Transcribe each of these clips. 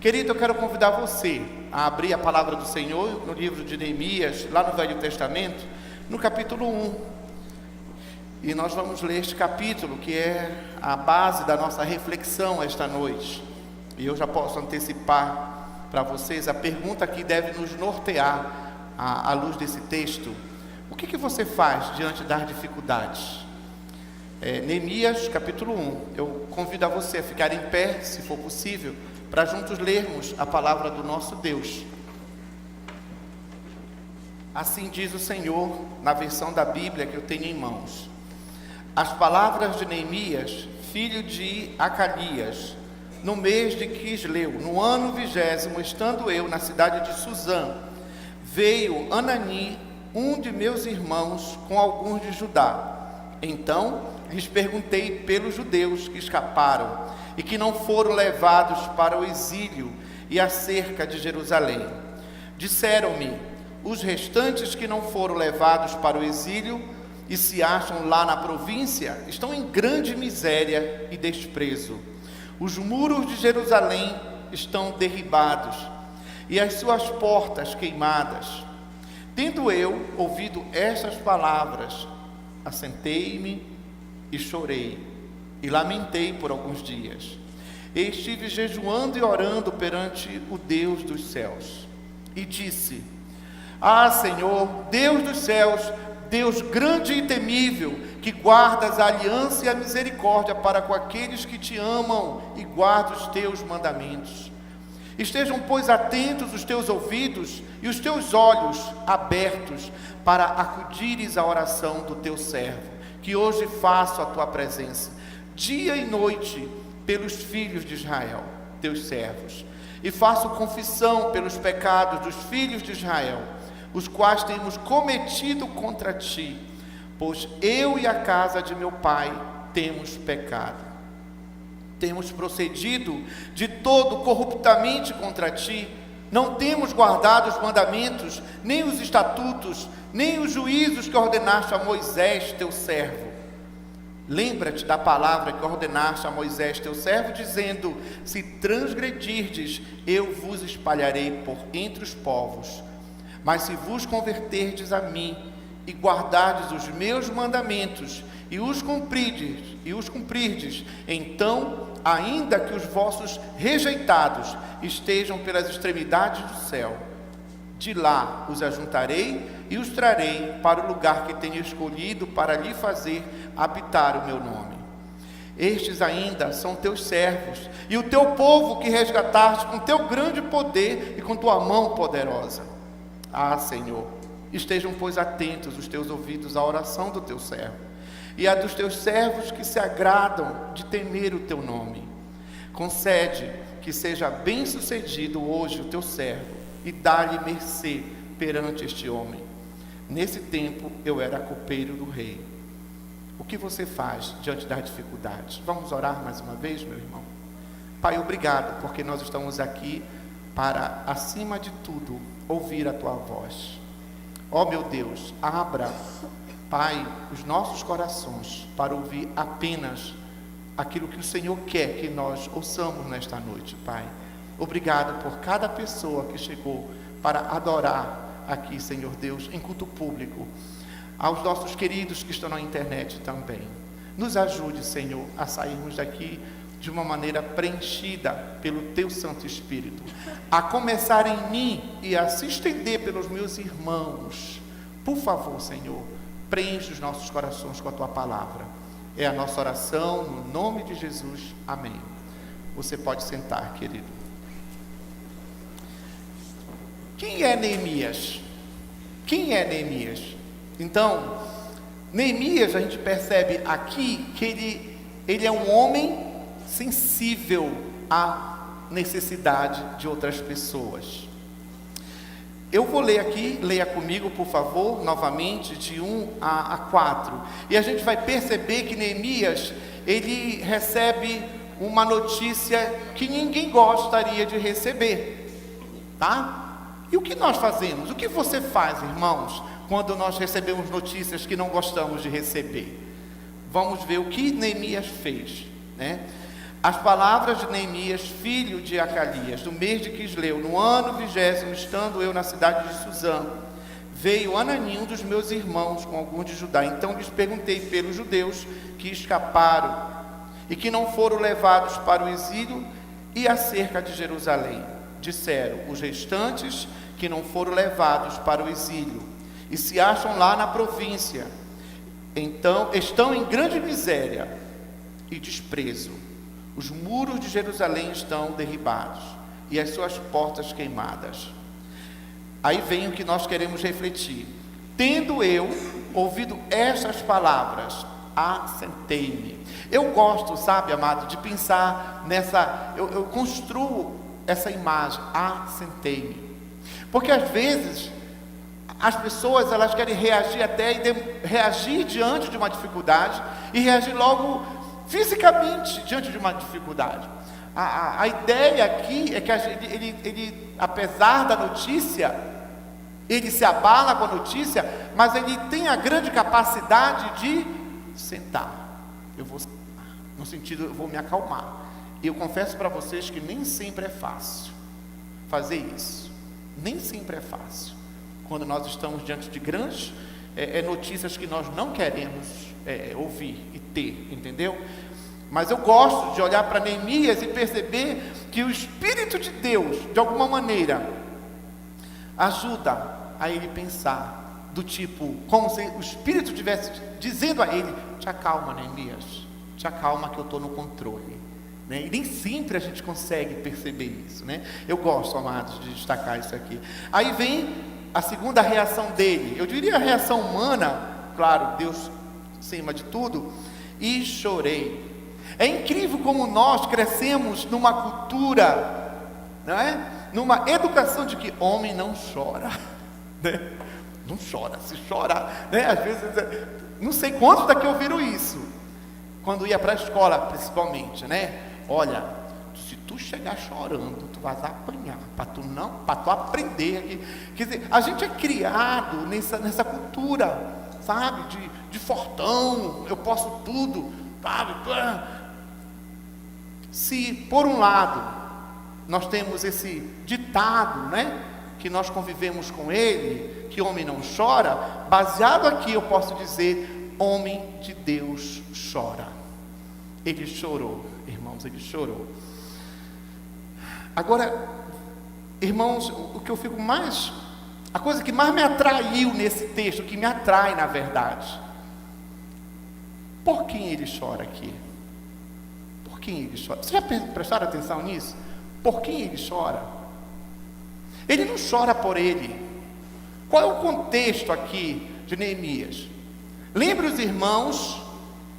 Querido, eu quero convidar você a abrir a palavra do Senhor no livro de Neemias, lá no Velho Testamento, no capítulo 1. E nós vamos ler este capítulo, que é a base da nossa reflexão esta noite. E eu já posso antecipar para vocês a pergunta que deve nos nortear à luz desse texto. O que você faz diante das dificuldades? Neemias, capítulo 1. Eu convido a você a ficar em pé, se for possível, para juntos lermos a palavra do nosso Deus. Assim diz o Senhor, na versão da Bíblia que eu tenho em mãos. As palavras de Neemias, filho de Acalias, no mês de Quisleu, no ano 20º, estando eu na cidade de Suzã, veio Anani, um de meus irmãos, com alguns de Judá. Então lhes perguntei pelos judeus que escaparam e que não foram levados para o exílio e acerca de Jerusalém. Disseram-me: os restantes que não foram levados para o exílio e se acham lá na província estão em grande miséria e desprezo. Os muros de Jerusalém estão derribados e as suas portas queimadas. Tendo eu ouvido estas palavras, assentei-me e chorei, e lamentei por alguns dias. E estive jejuando e orando perante o Deus dos céus. E disse: Ah, Senhor, Deus dos céus, Deus grande e temível, que guardas a aliança e a misericórdia para com aqueles que te amam e guardam os teus mandamentos. Estejam, pois, atentos os teus ouvidos e os teus olhos abertos para acudires à oração do teu servo, que hoje faço a tua presença, dia e noite, pelos filhos de Israel, teus servos, e faço confissão pelos pecados dos filhos de Israel, os quais temos cometido contra ti, pois eu e a casa de meu pai temos pecado. Temos procedido de todo corruptamente contra ti, não temos guardado os mandamentos, nem os estatutos, nem os juízos que ordenaste a Moisés, teu servo. Lembra-te da palavra que ordenaste a Moisés, teu servo, dizendo: se transgredirdes, eu vos espalharei por entre os povos. Mas se vos converterdes a mim e guardardes os meus mandamentos e os cumprirdes, então, ainda que os vossos rejeitados estejam pelas extremidades do céu, de lá os ajuntarei e os trarei para o lugar que tenho escolhido para lhe fazer habitar o meu nome. Estes ainda são teus servos e o teu povo que resgataste com teu grande poder e com tua mão poderosa. Ah, Senhor, estejam, pois, atentos os teus ouvidos à oração do teu servo e a dos teus servos que se agradam de temer o teu nome. Concede que seja bem sucedido hoje o teu servo e dá-lhe mercê perante este homem. Nesse tempo eu era copeiro do rei. O que você faz diante das dificuldades? Vamos orar mais uma vez, meu irmão? Pai, obrigado, porque nós estamos aqui para, acima de tudo, ouvir a tua voz. Ó meu Deus, abra, Pai, os nossos corações para ouvir apenas aquilo que o Senhor quer que nós ouçamos nesta noite, Pai. Obrigado por cada pessoa que chegou para adorar aqui, Senhor Deus, em culto público. Aos nossos queridos que estão na internet também. Nos ajude, Senhor, a sairmos daqui de uma maneira preenchida pelo Teu Santo Espírito, a começar em mim e a se estender pelos meus irmãos. Por favor, Senhor, preenche os nossos corações com a Tua palavra. É a nossa oração, no nome de Jesus. Amém. Você pode sentar, querido. Quem é Neemias? Quem é Neemias? Então, Neemias, a gente percebe aqui que ele é um homem sensível à necessidade de outras pessoas. Eu vou ler aqui, leia comigo, por favor, novamente, de 1 a 4. E a gente vai perceber que Neemias, ele recebe uma notícia que ninguém gostaria de receber, tá? E o que nós fazemos? O que você faz, irmãos, quando nós recebemos notícias que não gostamos de receber? Vamos ver o que Neemias fez, né? As palavras de Neemias, filho de Acalias, no mês de Quisleu, no ano 20º, estando eu na cidade de Suzã, veio Anani, um dos meus irmãos, com alguns de Judá. Então lhes perguntei pelos judeus que escaparam e que não foram levados para o exílio e acerca de Jerusalém. Disseram: os restantes que não foram levados para o exílio e se acham lá na província, então estão em grande miséria e desprezo. Os muros de Jerusalém estão derribados e as suas portas queimadas. Aí vem o que nós queremos refletir. Tendo eu ouvido estas palavras, assentei-me. Eu gosto, sabe, amado, de pensar nessa, eu construo essa imagem, assentei-me. Porque às vezes as pessoas, elas querem reagir até reagir diante de uma dificuldade e reagir logo fisicamente diante de uma dificuldade. A ideia aqui é que ele, apesar da notícia, ele se abala com a notícia, mas ele tem a grande capacidade de sentar. Eu vou sentar, no sentido, eu vou me acalmar. E eu confesso para vocês que nem sempre é fácil fazer isso. Nem sempre é fácil. Quando nós estamos diante de grandes notícias que nós não queremos ouvir e ter, entendeu? Mas eu gosto de olhar para Neemias e perceber que o Espírito de Deus, de alguma maneira, ajuda a ele pensar, do tipo, como se o Espírito estivesse dizendo a ele: te acalma, Neemias, te acalma que eu estou no controle, né? E nem sempre a gente consegue perceber isso, né? Eu gosto, amados, de destacar isso aqui. Aí vem a segunda reação dele, eu diria a reação humana, claro, Deus acima de tudo: e chorei. É incrível como nós crescemos numa cultura, não é? Numa educação de que homem não chora, né? Não chora, se chorar, né? Às vezes, não sei quantos daqui ouviram isso, quando ia para a escola principalmente, né? Olha, se tu chegar chorando, tu vais apanhar, para tu aprender aqui. Quer dizer, a gente é criado nessa cultura, sabe, de fortão, eu posso tudo, sabe? Se por um lado nós temos esse ditado, né, que nós convivemos com ele, que homem não chora, baseado aqui eu posso dizer: homem de Deus chora. Ele chorou, irmãos, ele chorou. Agora, irmãos, o que eu fico mais, a coisa que mais me atraiu nesse texto, que me atrai na verdade, por quem ele chora aqui? Por quem ele chora? Vocês já prestaram atenção nisso? Por quem ele chora? Ele não chora por ele. Qual é o contexto aqui de Neemias? Lembre os irmãos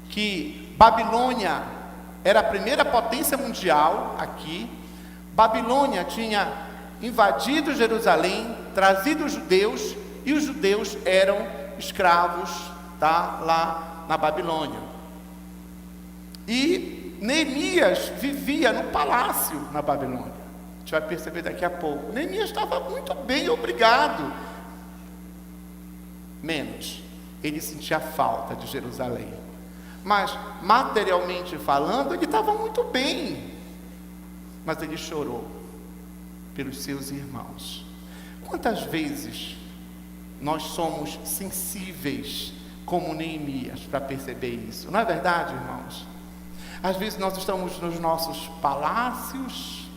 que Babilônia era a primeira potência mundial aqui. Babilônia tinha invadido Jerusalém, trazido os judeus, e os judeus eram escravos, tá, lá na Babilônia. E Neemias vivia no palácio na Babilônia. A gente vai perceber daqui a pouco. Neemias estava muito bem, obrigado. Menos, ele sentia falta de Jerusalém. Mas, materialmente falando, ele estava muito bem. Mas ele chorou pelos seus irmãos. Quantas vezes nós somos sensíveis como Neemias para perceber isso? Não é verdade, irmãos? Às vezes nós estamos nos nossos palácios,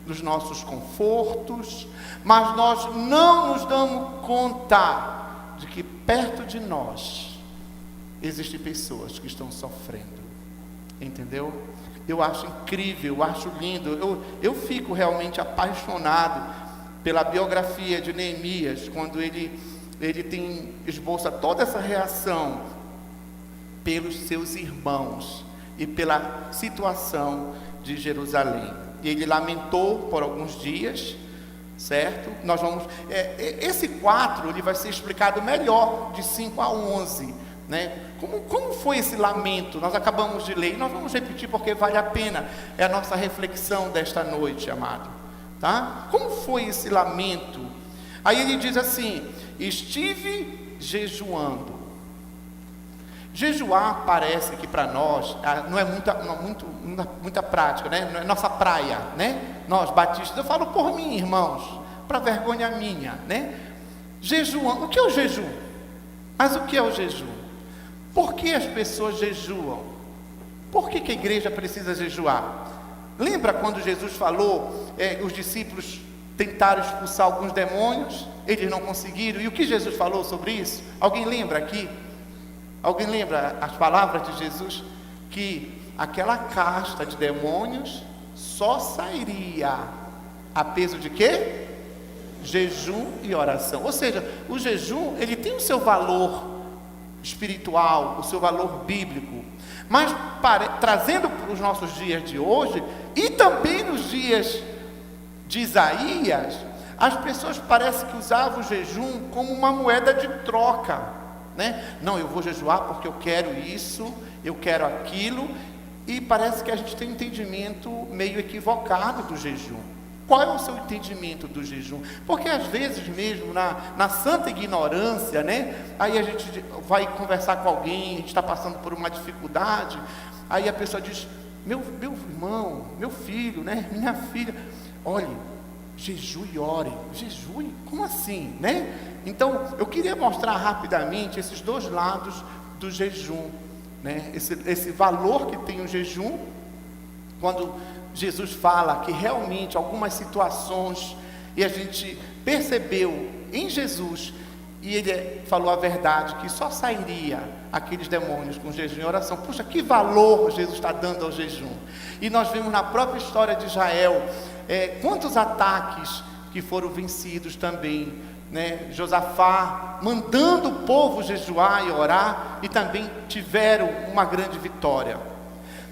nos nossos confortos, mas nós não nos damos conta de que perto de nós existem pessoas que estão sofrendo, entendeu? Eu acho incrível, eu acho lindo, eu fico realmente apaixonado pela biografia de Neemias, quando ele esboça toda essa reação pelos seus irmãos e pela situação de Jerusalém. E ele lamentou por alguns dias, certo? Nós vamos, esse 4, ele vai ser explicado melhor, de 5 a 11, né? Como foi esse lamento? Nós acabamos de ler, e nós vamos repetir porque vale a pena, é a nossa reflexão desta noite, amado, tá? Como foi esse lamento? Aí ele diz assim: estive jejuando. Jejuar parece que para nós não é muita prática, né? Não é nossa praia, né? Nós batistas, eu falo por mim, irmãos, para vergonha minha, né? Jejuam, o que é o jejum? Mas o que é o jejum? Por que as pessoas jejuam? Por que a igreja precisa jejuar? Lembra quando Jesus falou, os discípulos tentaram expulsar alguns demônios, eles não conseguiram, e o que Jesus falou sobre isso? Alguém lembra aqui? Alguém lembra as palavras de Jesus? Que aquela casta de demônios só sairia a peso de quê? Jejum e oração. Ou seja, o jejum, ele tem o seu valor espiritual, o seu valor bíblico, mas trazendo para os nossos dias de hoje, e também nos dias de Isaías, as pessoas parecem que usavam o jejum como uma moeda de troca, né? Não, eu vou jejuar porque eu quero isso, eu quero aquilo, e parece que a gente tem um entendimento meio equivocado do jejum. Qual é o seu entendimento do jejum? Porque às vezes mesmo, na santa ignorância, né? Aí a gente vai conversar com alguém, a gente está passando por uma dificuldade, aí a pessoa diz, meu irmão, meu filho, né? Minha filha, olhe, jejue e ore. Jejue? Como assim, né? Então, eu queria mostrar rapidamente esses dois lados do jejum, né? Esse valor que tem o jejum, quando Jesus fala que realmente algumas situações, e a gente percebeu em Jesus, e ele falou a verdade, que só sairia aqueles demônios com jejum e oração. Puxa, que valor Jesus está dando ao jejum. E nós vimos na própria história de Israel, quantos ataques que foram vencidos também, né? Josafá mandando o povo jejuar e orar, e também tiveram uma grande vitória.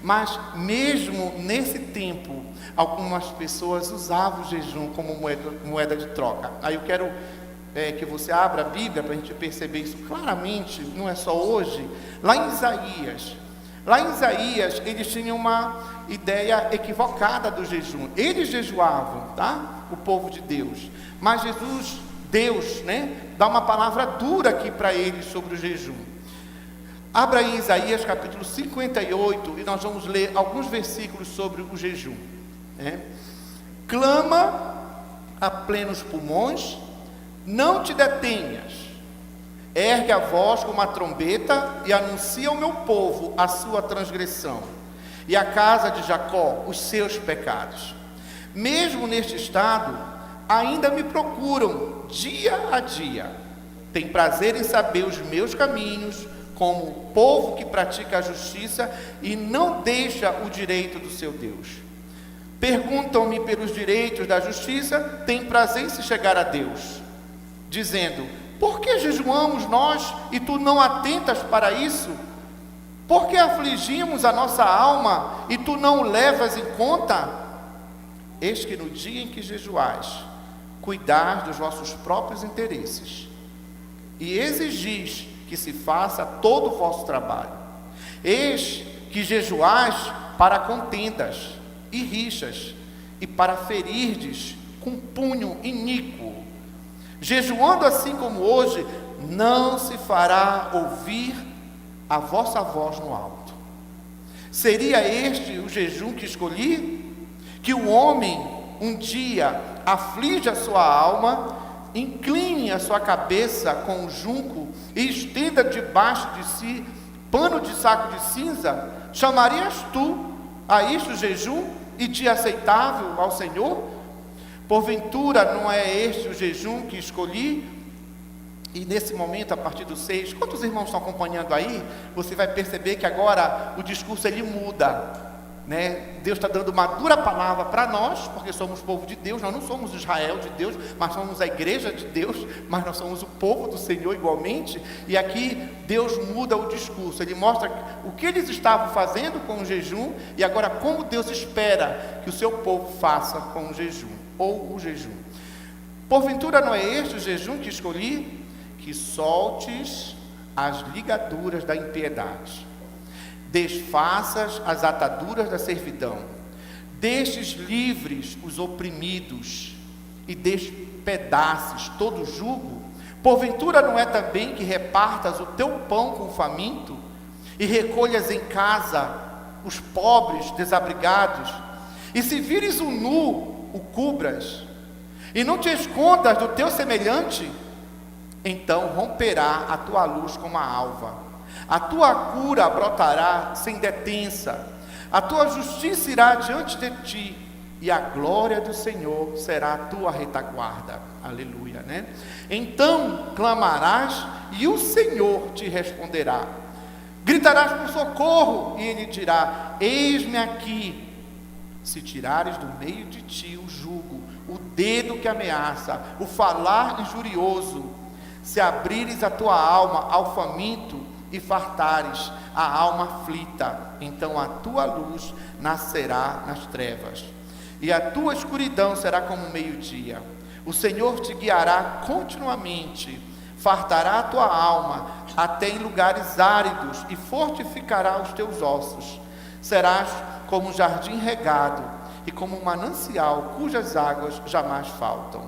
Mas mesmo nesse tempo, algumas pessoas usavam o jejum como moeda de troca. Aí eu quero que você abra a Bíblia para a gente perceber isso claramente, não é só hoje. Lá em Isaías, eles tinham uma ideia equivocada do jejum. Eles jejuavam, tá? O povo de Deus. Mas Deus, né, dá uma palavra dura aqui para eles sobre o jejum. Abra aí Isaías capítulo 58 e nós vamos ler alguns versículos sobre o jejum, né? Clama a plenos pulmões, não te detenhas, ergue a voz como uma trombeta e anuncia ao meu povo a sua transgressão e à casa de Jacó os seus pecados. Mesmo neste estado, ainda me procuram dia a dia, tem prazer em saber os meus caminhos, como o povo que pratica a justiça e não deixa o direito do seu Deus. Perguntam-me pelos direitos da justiça, têm prazer em se chegar a Deus, dizendo, por que jejuamos nós e tu não atentas para isso? Por que afligimos a nossa alma e tu não o levas em conta? Eis que no dia em que jejuais, cuidais dos vossos próprios interesses e exigis que se faça todo o vosso trabalho. Eis que jejuais para contendas e rixas, e para ferirdes com punho iníquo. Jejuando assim como hoje, não se fará ouvir a vossa voz no alto. Seria este o jejum que escolhi? Que o homem um dia aflige a sua alma, incline a sua cabeça com o junco e estenda debaixo de si pano de saco de cinza? Chamarias tu a isto jejum e dia aceitável ao Senhor? Porventura não é este o jejum que escolhi? E nesse momento, a partir do 6, quantos irmãos estão acompanhando aí? Você vai perceber que agora o discurso ele muda, né? Deus está dando uma dura palavra para nós, porque somos povo de Deus. Nós não somos Israel de Deus, mas somos a igreja de Deus, mas nós somos o povo do Senhor igualmente. E aqui Deus muda o discurso, Ele mostra o que eles estavam fazendo com o jejum, e agora como Deus espera que o seu povo faça com o jejum, ou o jejum. Porventura não é este o jejum que escolhi? Que soltes as ligaduras da impiedade, desfaças as ataduras da servidão, deixes livres os oprimidos e despedaces todo o jugo. Porventura não é também que repartas o teu pão com o faminto e recolhas em casa os pobres desabrigados, e se vires o nu, o cubras, e não te escondas do teu semelhante, então romperá a tua luz como a alva, a tua cura brotará sem detença, a tua justiça irá diante de ti, e a glória do Senhor será a tua retaguarda. Aleluia, né? Então clamarás e o Senhor te responderá. Gritarás por socorro e Ele dirá: eis-me aqui. Se tirares do meio de ti o jugo, o dedo que ameaça, o falar injurioso, se abrires a tua alma ao faminto e fartares a alma aflita, então a tua luz nascerá nas trevas, e a tua escuridão será como o meio-dia. O Senhor te guiará continuamente, fartará a tua alma até em lugares áridos e fortificará os teus ossos. Serás como um jardim regado e como um manancial cujas águas jamais faltam.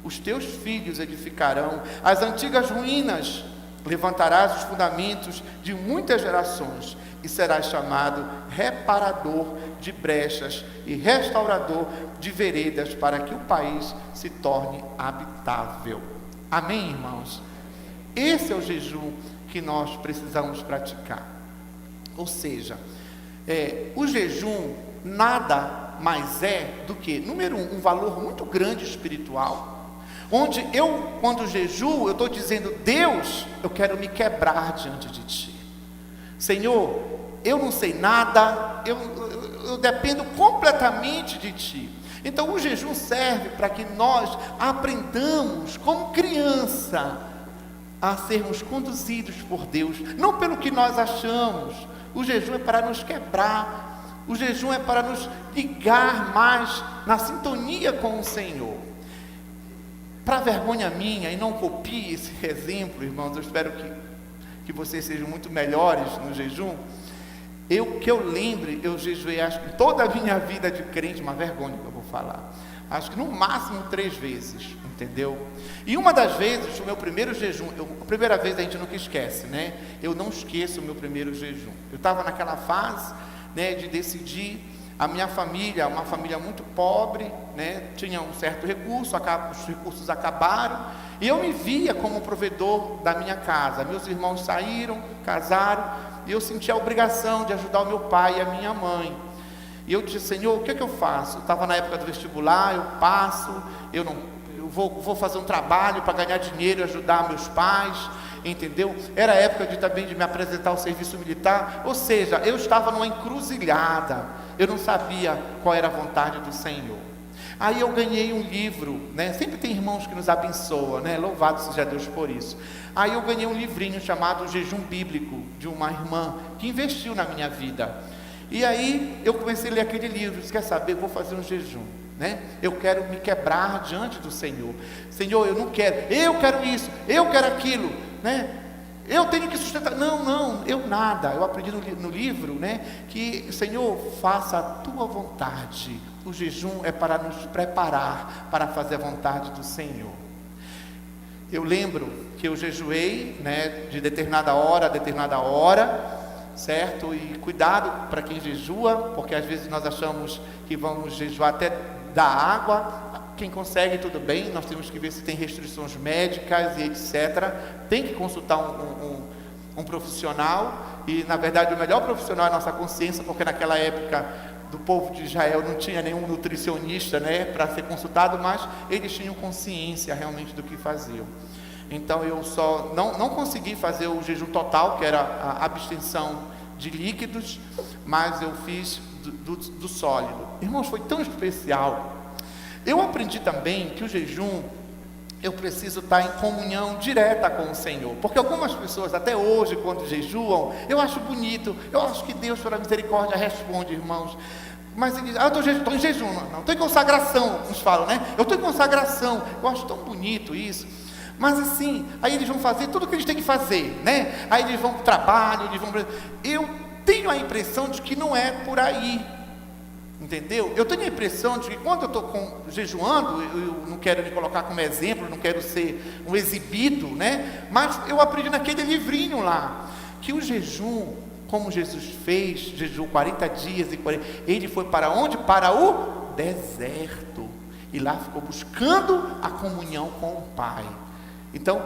Os teus filhos edificarão as antigas ruínas, levantarás os fundamentos de muitas gerações e serás chamado reparador de brechas e restaurador de veredas, para que o país se torne habitável. Amém, irmãos? Esse é o jejum que nós precisamos praticar. Ou seja, o jejum nada mais é do que, número um valor muito grande espiritual, onde quando jejuo, eu estou dizendo: Deus, eu quero me quebrar diante de Ti. Senhor, eu não sei nada, eu dependo completamente de Ti. Então o jejum serve para que nós aprendamos, como criança, a sermos conduzidos por Deus, não pelo que nós achamos. O jejum é para nos quebrar, o jejum é para nos ligar mais na sintonia com o Senhor. Para vergonha minha, e não copie esse exemplo, irmãos, eu espero que vocês sejam muito melhores no jejum. Que eu lembre, eu jejuei, acho que toda a minha vida de crente, uma vergonha que eu vou falar, acho que no máximo 3 vezes, entendeu? E uma das vezes, o meu primeiro jejum, a primeira vez a gente nunca esquece, né? Eu não esqueço o meu primeiro jejum. Eu estava naquela fase, né, de decidir. A minha família, uma família muito pobre, né, tinha um certo recurso, os recursos acabaram, e eu me via como provedor da minha casa. Meus irmãos saíram, casaram, e eu senti a obrigação de ajudar o meu pai e a minha mãe. E eu disse: Senhor, o que é que eu faço? Eu estava na época do vestibular, eu passo, eu vou fazer um trabalho para ganhar dinheiro e ajudar meus pais, entendeu? Era a época também de me apresentar ao serviço militar, ou seja, eu estava numa encruzilhada, eu não sabia qual era a vontade do Senhor. Aí eu ganhei um livro, né? Sempre tem irmãos que nos abençoam, né? Louvado seja Deus por isso. Aí eu ganhei um livrinho chamado Jejum Bíblico, de uma irmã que investiu na minha vida. E aí eu comecei a ler aquele livro. Disse: quer saber, eu vou fazer um jejum, né? Eu quero me quebrar diante do Senhor. Senhor, eu não quero, eu quero isso, eu quero aquilo, né? Eu tenho que sustentar. Não, eu nada. Eu aprendi no livro, né, que: Senhor, faça a tua vontade. O jejum é para nos preparar para fazer a vontade do Senhor. Eu lembro que eu jejuei, né, de determinada hora a determinada hora, certo? E cuidado para quem jejua, porque às vezes nós achamos que vamos jejuar até da água. Quem consegue, tudo bem, nós temos que ver se tem restrições médicas e etc. Tem que consultar um profissional, e na verdade o melhor profissional é a nossa consciência, porque naquela época do povo de Israel não tinha nenhum nutricionista, né, para ser consultado, mas eles tinham consciência realmente do que faziam. Então eu só não consegui fazer o jejum total, que era a abstenção de líquidos, mas eu fiz do sólido. Irmãos, foi tão especial. Eu aprendi também que o jejum, eu preciso estar em comunhão direta com o Senhor, porque algumas pessoas até hoje, quando jejuam, eu acho bonito, eu acho que Deus, pela misericórdia, responde, irmãos, mas ele diz: eu estou em jejum, não, estou em consagração, nos falam, né? Eu estou em consagração. Eu acho tão bonito isso. Mas assim, aí eles vão fazer tudo o que eles têm que fazer, né? Aí eles vão para o trabalho, eu tenho a impressão de que não é por aí, entendeu? Eu tenho a impressão de que quando eu estou jejuando, eu não quero me colocar como exemplo, não quero ser um exibido, né? Mas eu aprendi naquele livrinho lá, que o jejum como Jesus fez, jejuou 40 dias e 40, ele foi para onde? Para o deserto, e lá ficou buscando a comunhão com o Pai. Então,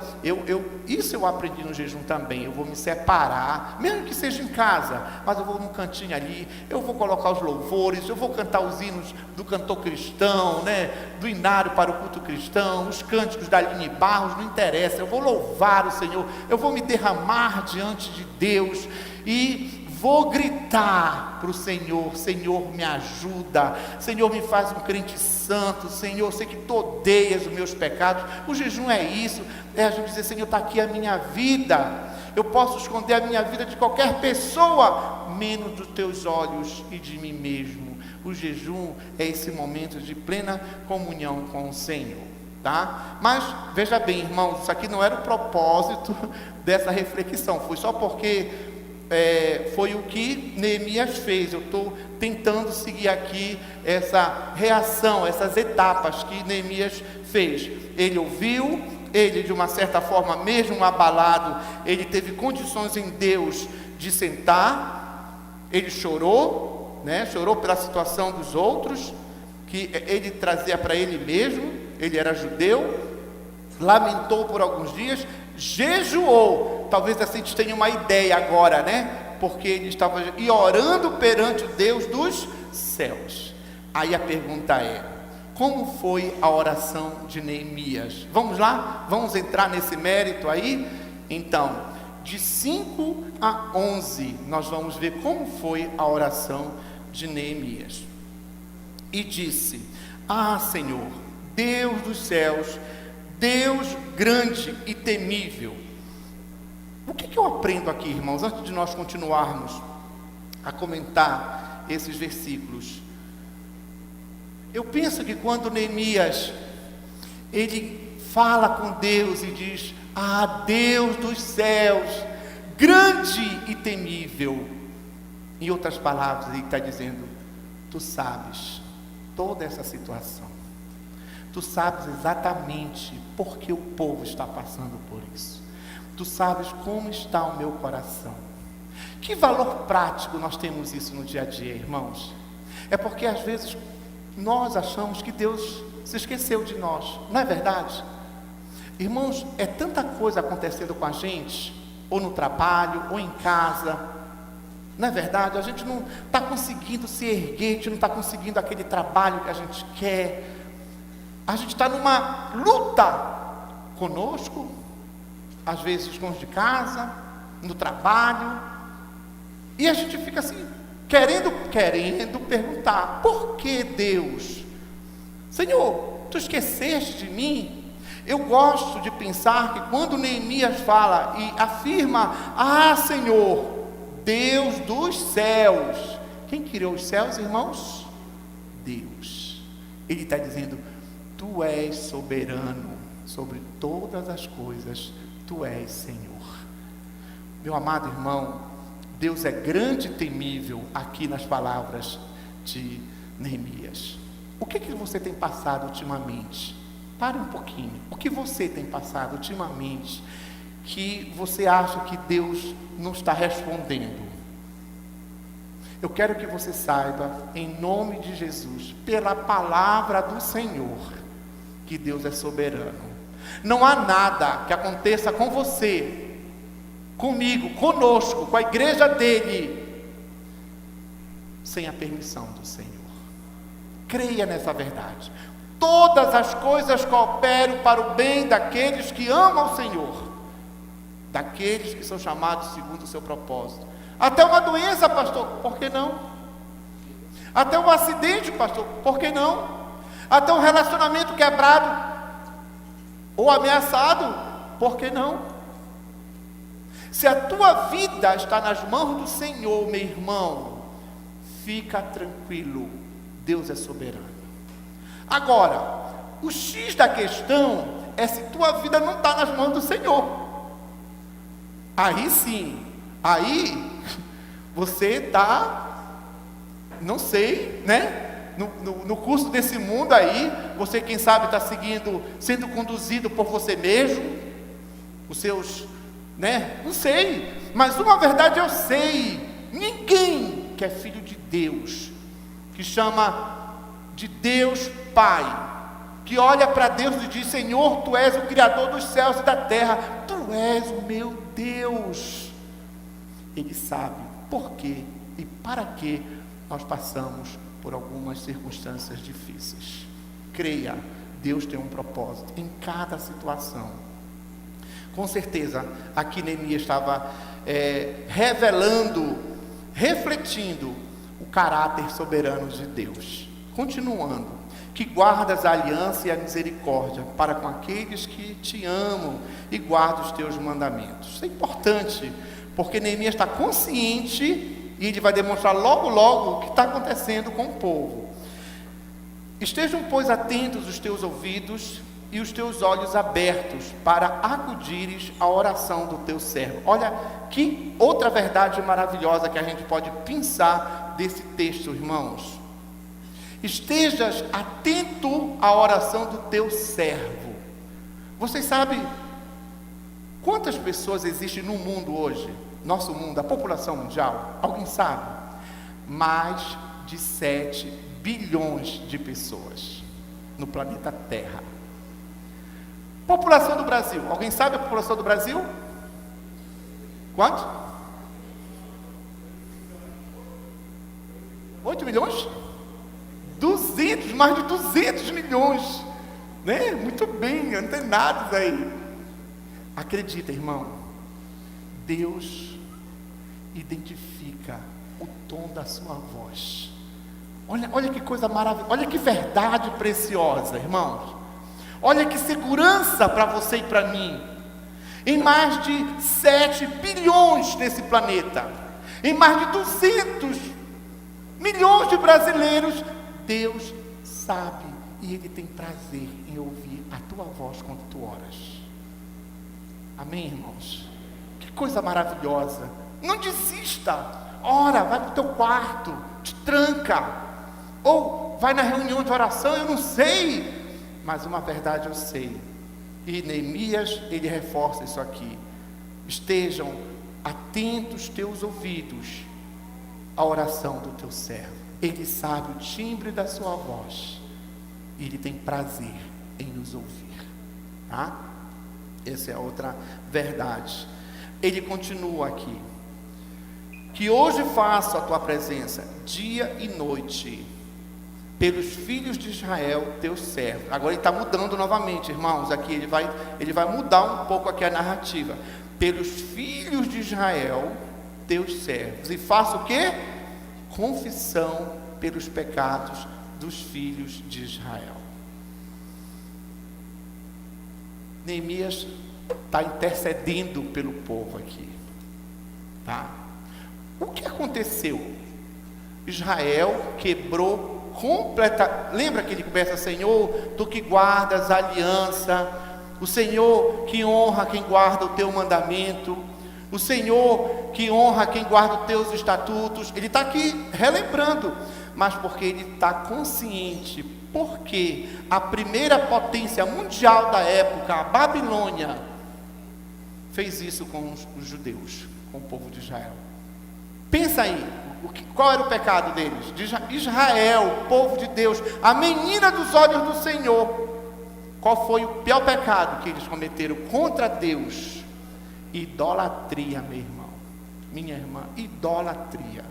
isso eu aprendi no jejum também. Eu vou me separar, mesmo que seja em casa, mas eu vou num cantinho ali, eu vou colocar os louvores, eu vou cantar os hinos do cantor cristão, né? Do inário para o culto cristão, os cânticos da Aline Barros, não interessa, eu vou louvar o Senhor, eu vou me derramar diante de Deus, e vou gritar para o Senhor: Senhor, me ajuda, Senhor, me faz um crente santo, Senhor, eu sei que tu odeias os meus pecados. O jejum é isso, é a gente dizer: Senhor, está aqui a minha vida, eu posso esconder a minha vida de qualquer pessoa, menos dos teus olhos e de mim mesmo. O jejum é esse momento de plena comunhão com o Senhor, tá? Mas, veja bem, irmãos, isso aqui não era o propósito dessa reflexão, foi só porque foi o que Neemias fez. Eu estou tentando seguir aqui essa reação, essas etapas que Neemias fez. Ele ouviu, ele de uma certa forma, mesmo abalado, ele teve condições em Deus de sentar, ele chorou, né? Chorou pela situação dos outros, que ele trazia para ele mesmo, ele era judeu, lamentou por alguns dias, jejuou. Talvez assim a gente tenha uma ideia agora, né? Porque ele estava orando perante o Deus dos céus. Aí a pergunta é: como foi a oração de Neemias? Vamos lá? Vamos entrar nesse mérito aí? Então, de 5 a 11, nós vamos ver como foi a oração de Neemias. E disse: Ah, Senhor, Deus dos céus, Deus grande e temível. O que eu aprendo aqui, irmãos, antes de nós continuarmos a comentar esses versículos? Eu penso que quando Neemias, ele fala com Deus e diz: Ah, Deus dos céus, grande e temível. Em outras palavras, ele está dizendo: Tu sabes toda essa situação. Tu sabes exatamente por que o povo está passando por isso. Tu sabes como está o meu coração. Que valor prático nós temos isso no dia a dia, irmãos? É porque às vezes nós achamos que Deus se esqueceu de nós, não é verdade? Irmãos, é tanta coisa acontecendo com a gente, ou no trabalho, ou em casa, não é verdade? A gente não está conseguindo se erguer, a gente não está conseguindo aquele trabalho que a gente quer, a gente está numa luta conosco, às vezes com os de casa, no trabalho, e a gente fica assim, querendo perguntar: por que Deus? Senhor, tu esqueceste de mim? Eu gosto de pensar que quando Neemias fala e afirma: Ah, Senhor, Deus dos céus. Quem criou os céus, irmãos? Deus. Ele está dizendo: Tu és soberano sobre todas as coisas, Tu és Senhor. Meu amado irmão, Deus é grande e temível aqui nas palavras de Neemias. O que você tem passado ultimamente? Pare um pouquinho. O que você tem passado ultimamente que você acha que Deus não está respondendo? Eu quero que você saiba, em nome de Jesus, pela palavra do Senhor, que Deus é soberano. Não há nada que aconteça com você, comigo, conosco, com a igreja dele, sem a permissão do Senhor. Creia nessa verdade. Todas as coisas cooperam para o bem daqueles que amam o Senhor, daqueles que são chamados segundo o seu propósito. Até uma doença, pastor, por que não? Até um acidente, pastor, por que não? Até um relacionamento quebrado ou ameaçado, por que não? Se a tua vida está nas mãos do Senhor, meu irmão, fica tranquilo, Deus é soberano. Agora, o X da questão é se tua vida não está nas mãos do Senhor. Aí sim, aí você está, não sei, né? No curso desse mundo aí, você quem sabe está seguindo, sendo conduzido por você mesmo, os seus né? Não sei, mas uma verdade eu sei: ninguém que é filho de Deus, que chama de Deus Pai, que olha para Deus e diz: Senhor, Tu és o Criador dos céus e da terra, Tu és o meu Deus. Ele sabe por quê e para que nós passamos por algumas circunstâncias difíceis. Creia, Deus tem um propósito em cada situação. Com certeza, aqui Neemias estava revelando, refletindo o caráter soberano de Deus. Continuando: que guardas a aliança e a misericórdia para com aqueles que te amam e guardam os teus mandamentos. Isso é importante, porque Neemias está consciente e ele vai demonstrar logo, logo o que está acontecendo com o povo. Estejam, pois, atentos os teus ouvidos e os teus olhos abertos para acudires à oração do teu servo. Olha que outra verdade maravilhosa que a gente pode pensar desse texto, irmãos. Estejas atento à oração do teu servo. Vocês sabem quantas pessoas existem no mundo hoje? Nosso mundo, a população mundial, alguém sabe? Mais de 7 bilhões de pessoas no planeta Terra. População do Brasil, alguém sabe a população do Brasil? Quanto? 8 milhões? 200, mais de 200 milhões, né? Muito bem, antenados aí. Acredita, irmão, Deus identifica o tom da sua voz. Olha que coisa maravilhosa, olha que verdade preciosa, irmãos. Olha que segurança para você e para mim. Em mais de 7 bilhões nesse planeta, em mais de 200 milhões de brasileiros, Deus sabe e Ele tem prazer em ouvir a tua voz quando tu oras. Amém, irmãos? Que coisa maravilhosa. Não desista. Ora, vai para o teu quarto, te tranca, ou vai na reunião de oração. Eu não sei, mas uma verdade eu sei, e Neemias, ele reforça isso aqui: estejam atentos teus ouvidos à oração do teu servo. Ele sabe o timbre da sua voz, e Ele tem prazer em nos ouvir, tá? Essa é a outra verdade. Ele continua aqui: que hoje faço a tua presença dia e noite pelos filhos de Israel, teus servos. Agora ele está mudando novamente, irmãos. Aqui ele vai mudar um pouco aqui a narrativa. Pelos filhos de Israel, teus servos. E faço o quê? Confissão pelos pecados dos filhos de Israel. Neemias está intercedendo pelo povo aqui, tá? O que aconteceu? Israel quebrou lembra que ele começa: Senhor, tu que guardas a aliança, o Senhor que honra quem guarda o teu mandamento, o Senhor que honra quem guarda os teus estatutos. Ele está aqui relembrando, mas porque ele está consciente, porque a primeira potência mundial da época, a Babilônia, fez isso com os judeus, com o povo de Israel. Pensa aí, qual era o pecado deles? De Israel, povo de Deus, a menina dos olhos do Senhor. Qual foi o pior pecado que eles cometeram contra Deus? Idolatria, meu irmão, minha irmã, idolatria.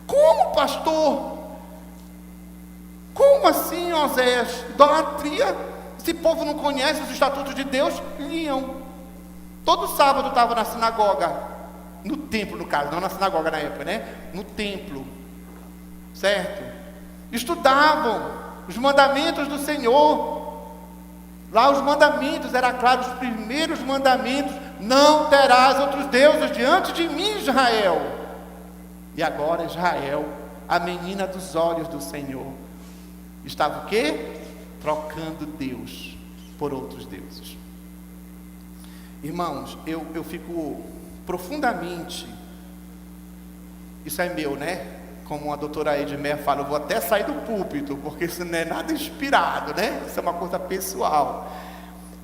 Como, pastor? Como assim, Oséias? Idolatria? Esse povo não conhece os estatutos de Deus? Liam. Todo sábado estava na sinagoga, no templo, no caso, não na sinagoga na época, né? No templo, certo? Estudavam os mandamentos do Senhor. Lá os mandamentos, era claro, os primeiros mandamentos: não terás outros deuses diante de mim, Israel. E agora Israel, a menina dos olhos do Senhor, estava o quê? Trocando Deus por outros deuses. Irmãos, eu fico profundamente, isso é meu, né? Como a doutora Edmer fala, eu vou até sair do púlpito, porque isso não é nada inspirado, né? Isso é uma coisa pessoal.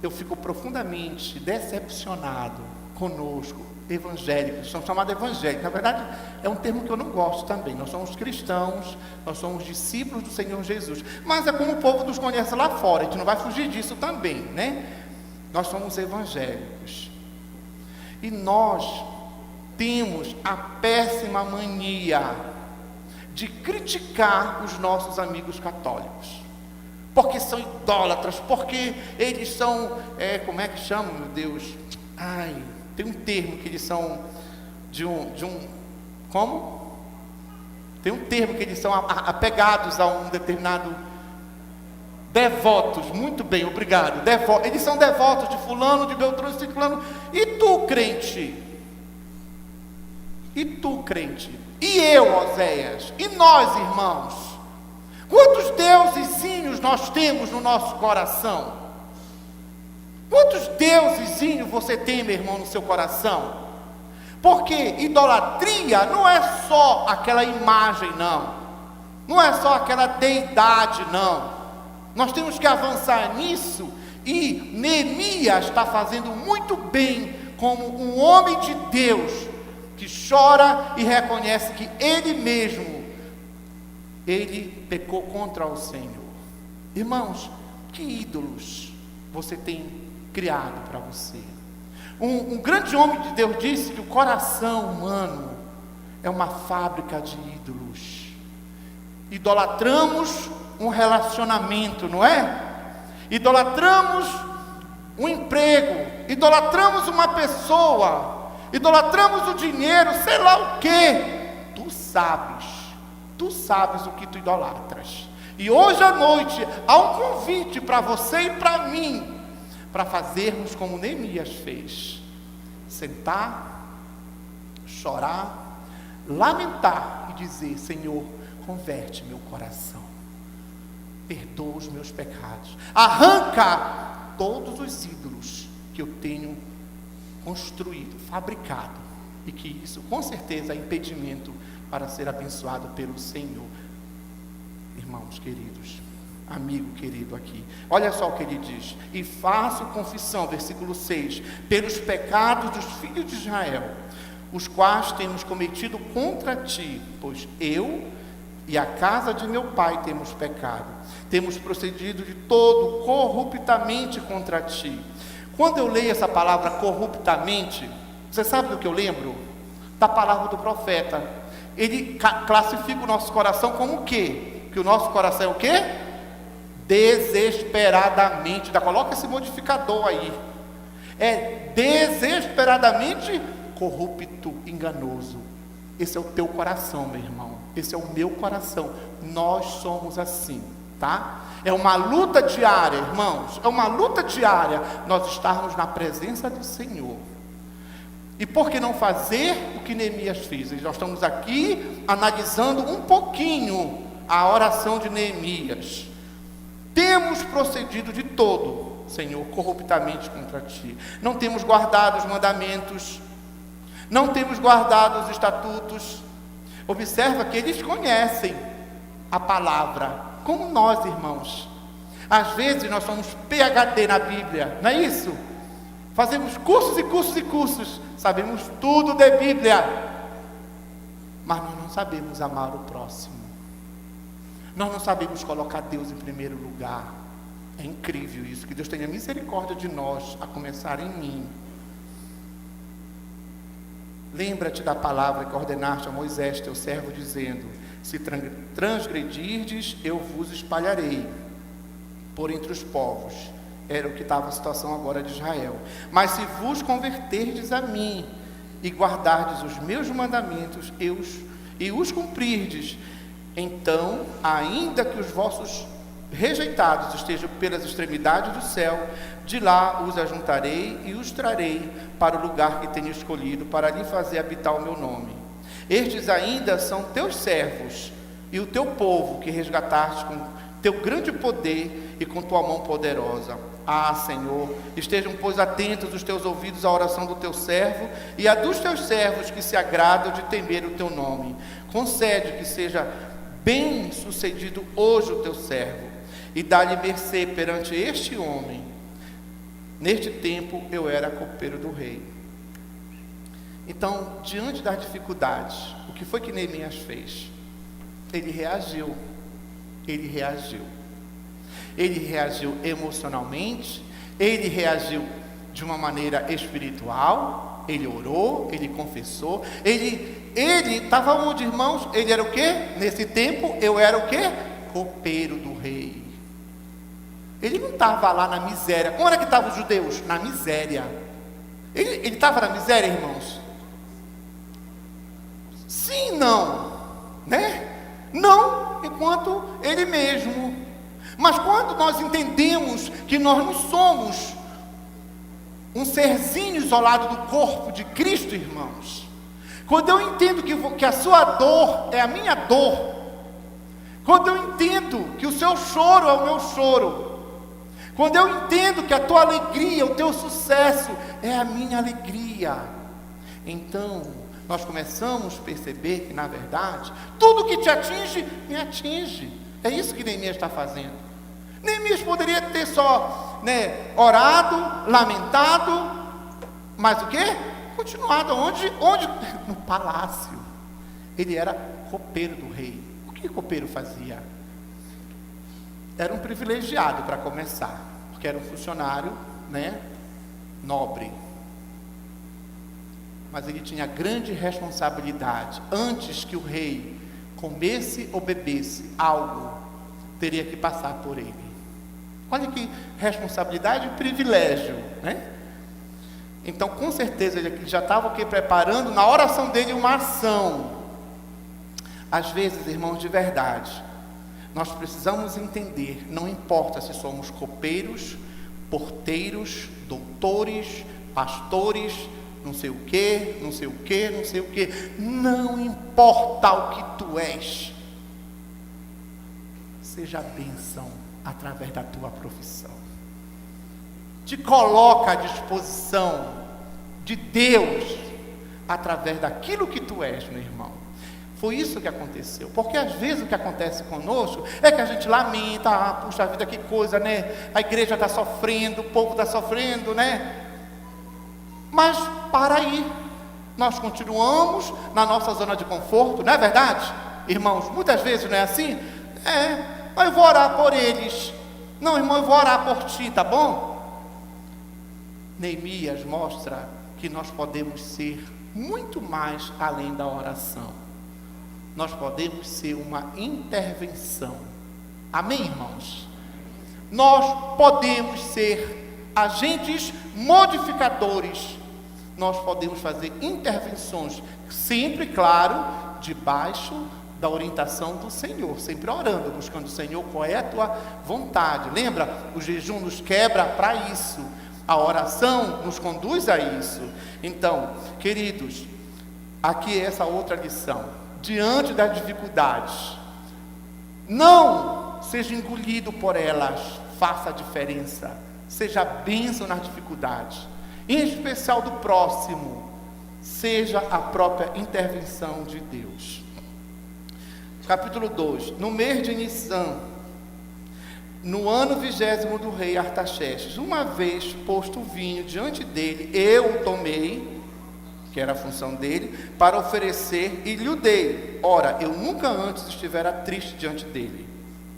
Eu fico profundamente decepcionado conosco, evangélicos, são chamados evangélicos. Na verdade, é um termo que eu não gosto também. Nós somos cristãos, nós somos discípulos do Senhor Jesus. Mas é como o povo nos conhece lá fora, a gente não vai fugir disso também, né? Nós somos evangélicos. E nós temos a péssima mania de criticar os nossos amigos católicos. Porque são idólatras, porque eles são, como é que chamam, meu Deus? Tem um termo que eles são como? Tem um termo que eles são apegados a um determinado, devotos, muito bem, obrigado, eles são devotos de fulano, de beltrano, de ciclano. E tu, crente? E tu, crente? E eu, Oséias? E nós, irmãos? Quantos deusezinhos nós temos no nosso coração? Quantos deusezinhos você tem, meu irmão, no seu coração? Porque idolatria não é só aquela imagem, não. Não é só aquela deidade, não. Nós temos que avançar nisso. E Neemias está fazendo muito bem como um homem de Deus, que chora e reconhece que ele mesmo, ele pecou contra o Senhor. Irmãos, que ídolos você tem criado para você? Um grande homem de Deus disse que o coração humano é uma fábrica de ídolos. Idolatramos um relacionamento, não é? Idolatramos um emprego, idolatramos uma pessoa, idolatramos o dinheiro, sei lá o que. Tu sabes o que tu idolatras. E hoje à noite há um convite para você e para mim, para fazermos como Neemias fez: sentar, chorar, lamentar e dizer: Senhor, converte meu coração, perdoa os meus pecados, arranca todos os ídolos que eu tenho construído, fabricado, e que isso com certeza é impedimento para ser abençoado pelo Senhor. Irmãos queridos, amigo querido aqui, olha só o que ele diz: e faço confissão, versículo 6, pelos pecados dos filhos de Israel, os quais temos cometido contra ti, pois eu e a casa de meu pai temos pecado, temos procedido de todo corruptamente contra ti. Quando eu leio essa palavra corruptamente, você sabe do que eu lembro? Da palavra do profeta. Ele classifica o nosso coração como o quê? Que o nosso coração é o quê? Desesperadamente. Coloca esse modificador aí. É desesperadamente corrupto, enganoso. Esse é o teu coração, meu irmão. Esse é o meu coração. Nós somos assim, tá? É uma luta diária, irmãos. É uma luta diária nós estarmos na presença do Senhor. E por que não fazer o que Neemias fez? Nós estamos aqui analisando um pouquinho a oração de Neemias. Temos procedido de todo, Senhor, corruptamente contra ti. Não temos guardado os mandamentos, não temos guardado os estatutos. Observa que eles conhecem a palavra, como nós, irmãos. Às vezes nós somos PhD na Bíblia, não é isso? Fazemos cursos e cursos e cursos, sabemos tudo de Bíblia, mas nós não sabemos amar o próximo. Nós não sabemos colocar Deus em primeiro lugar. É incrível isso. Que Deus tenha misericórdia de nós, a começar em mim. Lembra-te da palavra que ordenaste a Moisés, teu servo, dizendo: se transgredirdes, eu vos espalharei por entre os povos. Era o que estava a situação agora de Israel. Mas se vos converterdes a mim e guardardes os meus mandamentos e os cumprirdes, então, ainda que os vossos rejeitados estejam pelas extremidades do céu, de lá os ajuntarei e os trarei para o lugar que tenho escolhido, para lhe fazer habitar o meu nome. Estes ainda são teus servos e o teu povo, que resgataste com teu grande poder e com tua mão poderosa. Ah, Senhor, estejam, pois, atentos os teus ouvidos à oração do teu servo e a dos teus servos que se agradam de temer o teu nome. Concede que seja bem sucedido hoje o teu servo, e dá-lhe mercê perante este homem. Neste tempo eu era copeiro do rei. Então, diante das dificuldades, o que foi que Neemias fez? Ele reagiu. Ele reagiu. Ele reagiu emocionalmente, ele reagiu de uma maneira espiritual, ele orou, ele confessou, ele estava onde, irmãos? Ele era o quê? Nesse tempo, eu era o quê? Copeiro do rei. Ele não estava lá na miséria. Onde é que estavam os judeus? Na miséria. Ele estava na miséria, irmãos? Sim, não, né? Não, enquanto ele mesmo. Mas quando nós entendemos que nós não somos um serzinho isolado do corpo de Cristo, irmãos, quando eu entendo que a sua dor é a minha dor, quando eu entendo que o seu choro é o meu choro, quando eu entendo que a tua alegria, o teu sucesso é a minha alegria, então nós começamos a perceber que, na verdade, tudo que te atinge, me atinge. É isso que Neemias está fazendo. Neemias poderia ter só, orado, lamentado, mas o quê? Continuado onde? No palácio. Ele era copeiro do rei. O que copeiro fazia? Era um privilegiado para começar, porque era um funcionário, nobre. Mas ele tinha grande responsabilidade. Antes que o rei comesse ou bebesse algo, teria que passar por ele. Olha que responsabilidade e privilégio, Então, com certeza, ele já estava preparando na oração dele uma ação. Às vezes, irmãos, de verdade, nós precisamos entender, não importa se somos copeiros, porteiros, doutores, pastores, não sei o que, não sei o que, não sei o que, não importa o que tu és, seja bênção através da tua profissão, te coloca à disposição de Deus, através daquilo que tu és, meu irmão. Foi isso que aconteceu, porque às vezes o que acontece conosco, é que a gente lamenta, puxa vida, que coisa, a igreja está sofrendo, o povo está sofrendo, mas para aí, nós continuamos na nossa zona de conforto, não é verdade? Irmãos, muitas vezes não é assim? Eu vou orar por eles. Não, irmão, eu vou orar por ti, tá bom? Neemias mostra que nós podemos ser muito mais além da oração. Nós podemos ser uma intervenção. Amém, irmãos? Nós podemos ser agentes modificadores. Nós podemos fazer intervenções, sempre, claro, debaixo da orientação do Senhor, sempre orando, buscando o Senhor, qual é a tua vontade. Lembra? O jejum nos quebra para isso, a oração nos conduz a isso. Então, queridos, aqui é essa outra lição. Diante das dificuldades, não seja engolido por elas, faça a diferença, seja bênção nas dificuldades, em especial do próximo, seja a própria intervenção de Deus. Capítulo 2. No mês de Nissan, no ano 20º do rei Artaxerxes, uma vez posto o vinho diante dele, eu o tomei, que era a função dele, para oferecer e lhe o dei. Ora, eu nunca antes estivera triste diante dele.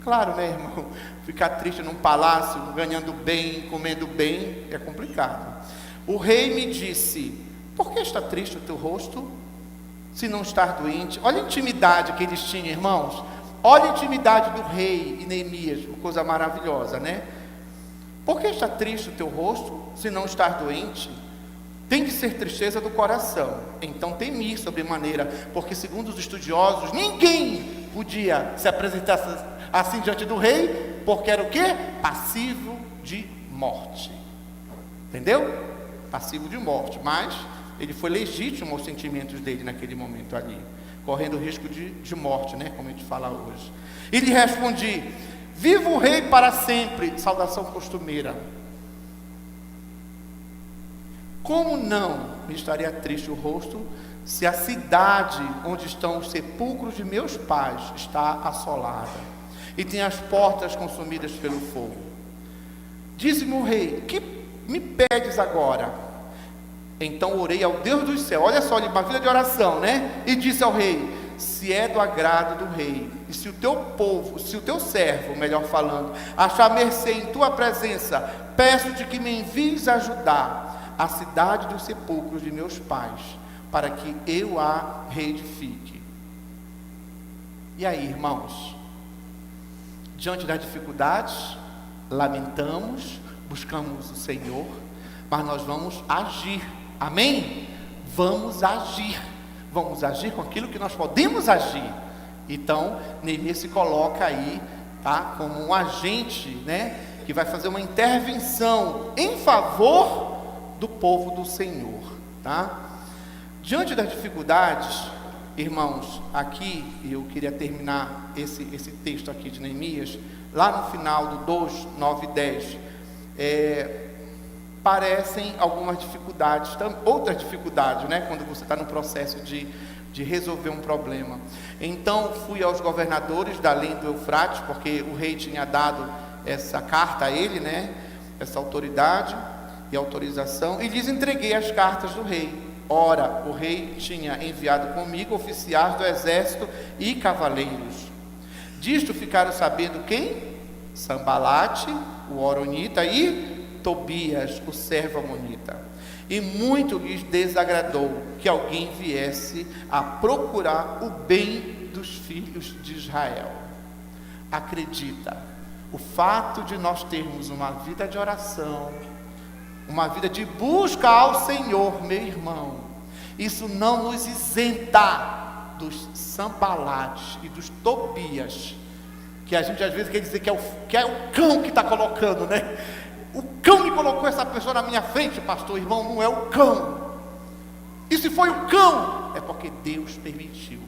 Claro, irmão? Ficar triste num palácio, ganhando bem, comendo bem, é complicado. O rei me disse: por que está triste o teu rosto, se não estar doente? Olha a intimidade que eles tinham, irmãos. Olha a intimidade do rei e Neemias, uma coisa maravilhosa, Por que está triste o teu rosto, se não estar doente? Tem que ser tristeza do coração. Então temi sobremaneira, porque segundo os estudiosos, ninguém podia se apresentar assim diante do rei, porque era o quê? Passivo de morte. Entendeu? Passivo de morte, mas ele foi legítimo aos sentimentos dele naquele momento ali, correndo o risco de morte, como a gente fala hoje. E lhe respondi: viva o rei para sempre, saudação costumeira. Como não me estaria triste o rosto, se a cidade onde estão os sepulcros de meus pais está assolada, e tem as portas consumidas pelo fogo? Disse-me o rei: que me pedes agora? Então orei ao Deus do céu, olha só, uma vida de oração, né? E disse ao rei: se é do agrado do rei, e se o teu povo, se o teu servo, melhor falando, achar mercê em tua presença, peço-te que me envies ajudar a cidade dos sepulcros de meus pais, para que eu a reedifique. E aí, irmãos, diante das dificuldades, lamentamos, buscamos o Senhor, mas nós vamos agir, amém? Vamos agir com aquilo que nós podemos agir. Então, Neemias se coloca aí, tá, como um agente, né, que vai fazer uma intervenção em favor do povo do Senhor, tá? Diante das dificuldades, irmãos, aqui eu queria terminar esse texto aqui de Neemias, lá no final do 2, 9 e 10, parecem algumas dificuldades, outras dificuldades, né, quando você está no processo de resolver um problema. Então fui aos governadores da além do Eufrates, porque o rei tinha dado essa carta a ele, né, essa autoridade e autorização, e lhes entreguei as cartas do rei. Ora, o rei tinha enviado comigo oficiais do exército e cavaleiros. Disto ficaram sabendo quem? Sambalate, o horonita, e Tobias, o servo amonita. E muito lhes desagradou que alguém viesse a procurar o bem dos filhos de Israel. Acredita, o fato de nós termos uma vida de oração, uma vida de busca ao Senhor, meu irmão, isso não nos isenta dos Sambalates e dos Tobias, que a gente às vezes quer dizer que é o cão que está colocando, né? O cão que colocou essa pessoa na minha frente, pastor, irmão, não é o cão. E se foi o cão, é porque Deus permitiu.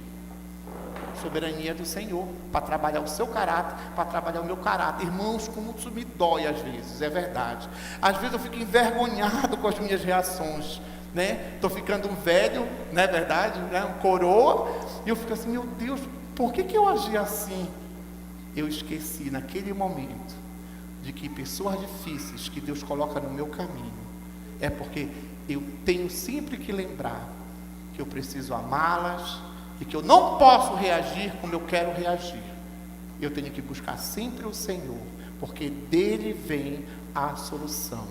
Soberania do Senhor, para trabalhar o seu caráter, para trabalhar o meu caráter. Irmãos, como isso me dói às vezes, é verdade. Às vezes eu fico envergonhado com as minhas reações, né? Estou ficando um velho, não é verdade, né? Um coroa, e eu fico assim, meu Deus, por que eu agi assim? Eu esqueci naquele momento de que pessoas difíceis que Deus coloca no meu caminho, é porque eu tenho sempre que lembrar que eu preciso amá-las, e que eu não posso reagir como eu quero reagir. Eu tenho que buscar sempre o Senhor, porque dele vem a solução,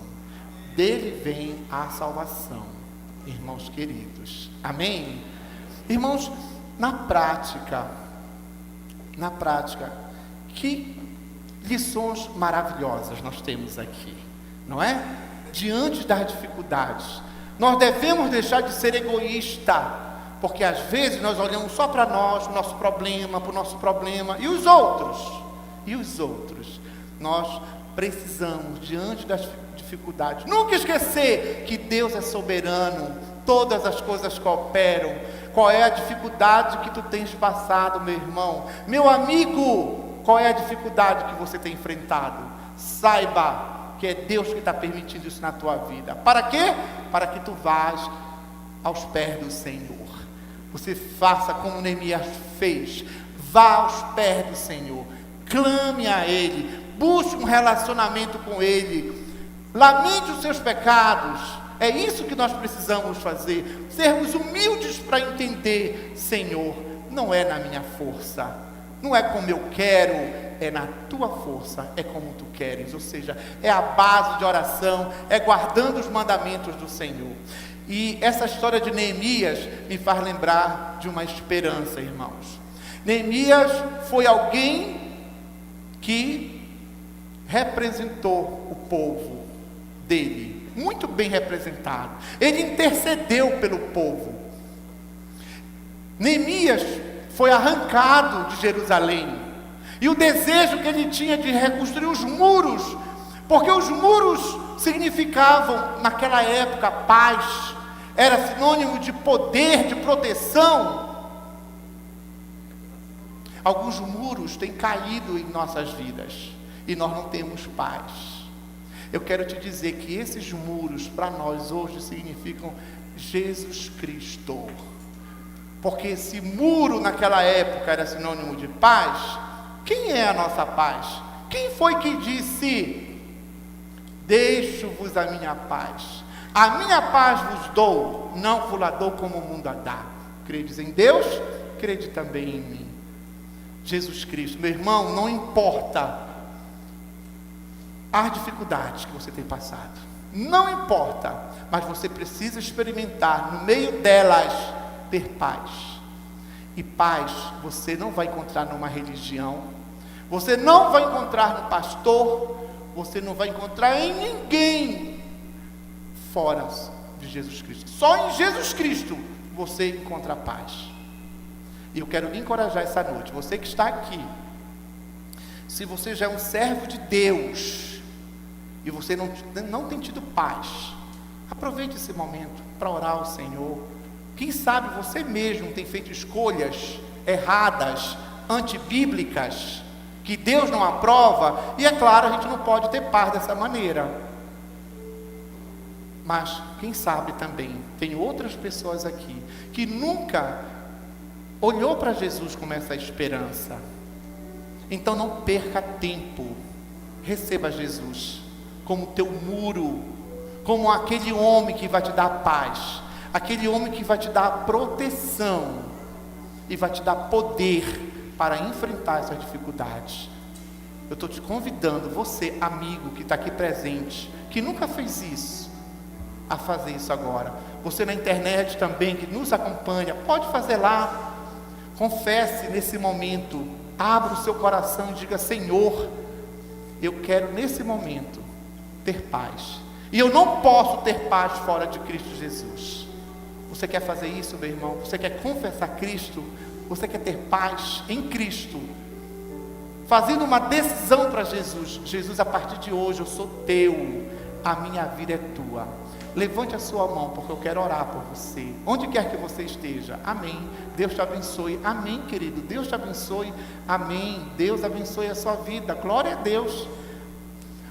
dele vem a salvação, irmãos queridos, amém? Irmãos, na prática, que lições maravilhosas nós temos aqui, não é? Diante das dificuldades, nós devemos deixar de ser egoísta, porque às vezes nós olhamos só para nós, para o nosso problema, e os outros, nós precisamos, diante das dificuldades, nunca esquecer que Deus é soberano, todas as coisas cooperam. Qual é a dificuldade que tu tens passado, meu irmão? Meu amigo, qual é a dificuldade que você tem enfrentado? Saiba que é Deus que está permitindo isso na tua vida. Para quê? Para que tu vás aos pés do Senhor. Você faça como Neemias fez. Vá aos pés do Senhor. Clame a Ele. Busque um relacionamento com Ele. Lamente os seus pecados. É isso que nós precisamos fazer. Sermos humildes para entender, Senhor, não é na minha força, não é como eu quero, é na tua força, é como tu queres. Ou seja, é a base de oração, é guardando os mandamentos do Senhor. E essa história de Neemias me faz lembrar de uma esperança, irmãos. Neemias foi alguém que representou o povo dele, muito bem representado. Ele intercedeu pelo povo. Neemias foi arrancado de Jerusalém, e o desejo que ele tinha de reconstruir os muros, porque os muros significavam naquela época paz, era sinônimo de poder, de proteção. Alguns muros têm caído em nossas vidas e nós não temos paz. Eu quero te dizer que esses muros para nós hoje significam Jesus Cristo, porque esse muro naquela época era sinônimo de paz. Quem é a nossa paz? Quem foi que disse: deixo-vos a minha paz, A minha paz vos dou, não vos la dou como o mundo a dá. Credes em Deus, crede também em mim. Jesus Cristo, meu irmão, não importa as dificuldades que você tem passado, não importa, mas você precisa experimentar no meio delas ter paz. E paz você não vai encontrar numa religião, você não vai encontrar no pastor, você não vai encontrar em ninguém fora de Jesus Cristo. Só em Jesus Cristo você encontra paz. E eu quero encorajar essa noite, você que está aqui, se você já é um servo de Deus e você não tem tido paz, aproveite esse momento para orar ao Senhor. Quem sabe você mesmo tem feito escolhas erradas, antibíblicas, que Deus não aprova, e é claro, a gente não pode ter paz dessa maneira. Mas, quem sabe também, tem outras pessoas aqui, que nunca olhou para Jesus com essa esperança. Então não perca tempo, receba Jesus como teu muro, como aquele homem que vai te dar paz, aquele homem que vai te dar proteção, e vai te dar poder para enfrentar essas dificuldades. Eu estou te convidando, você amigo que está aqui presente, que nunca fez isso, a fazer isso agora. Você na internet também, que nos acompanha, pode fazer lá. Confesse nesse momento, abra o seu coração e diga: Senhor, eu quero nesse momento ter paz, e eu não posso ter paz fora de Cristo Jesus. Você quer fazer isso, meu irmão? Você quer confessar Cristo? Você quer ter paz em Cristo? Fazendo uma decisão para Jesus: Jesus, a partir de hoje eu sou teu, a minha vida é tua. Levante a sua mão, porque eu quero orar por você, onde quer que você esteja. Amém. Deus te abençoe. Amém, querido. Deus te abençoe. Amém. Deus abençoe a sua vida. Glória a Deus.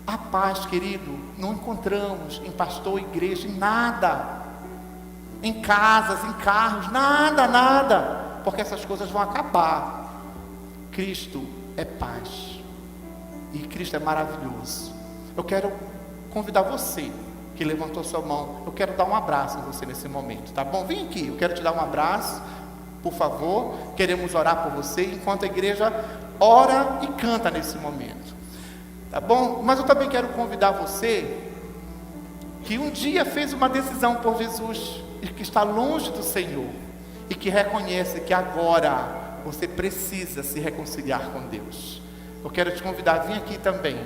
A paz, querido, não encontramos em pastor, igreja, em nada, em casas, em carros, nada, porque essas coisas vão acabar. Cristo é paz, e Cristo é maravilhoso. Eu quero convidar você que levantou sua mão, eu quero dar um abraço em você nesse momento, tá bom? Vem aqui, eu quero te dar um abraço, por favor. Queremos orar por você, enquanto a igreja ora e canta nesse momento, tá bom? Mas eu também quero convidar você, que um dia fez uma decisão por Jesus, e que está longe do Senhor, e que reconhece que agora você precisa se reconciliar com Deus. Eu quero te convidar a vir aqui também,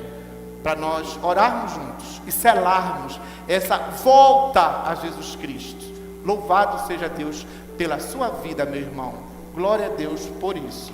para nós orarmos juntos e selarmos essa volta a Jesus Cristo. Louvado seja Deus pela sua vida, meu irmão. Glória a Deus por isso.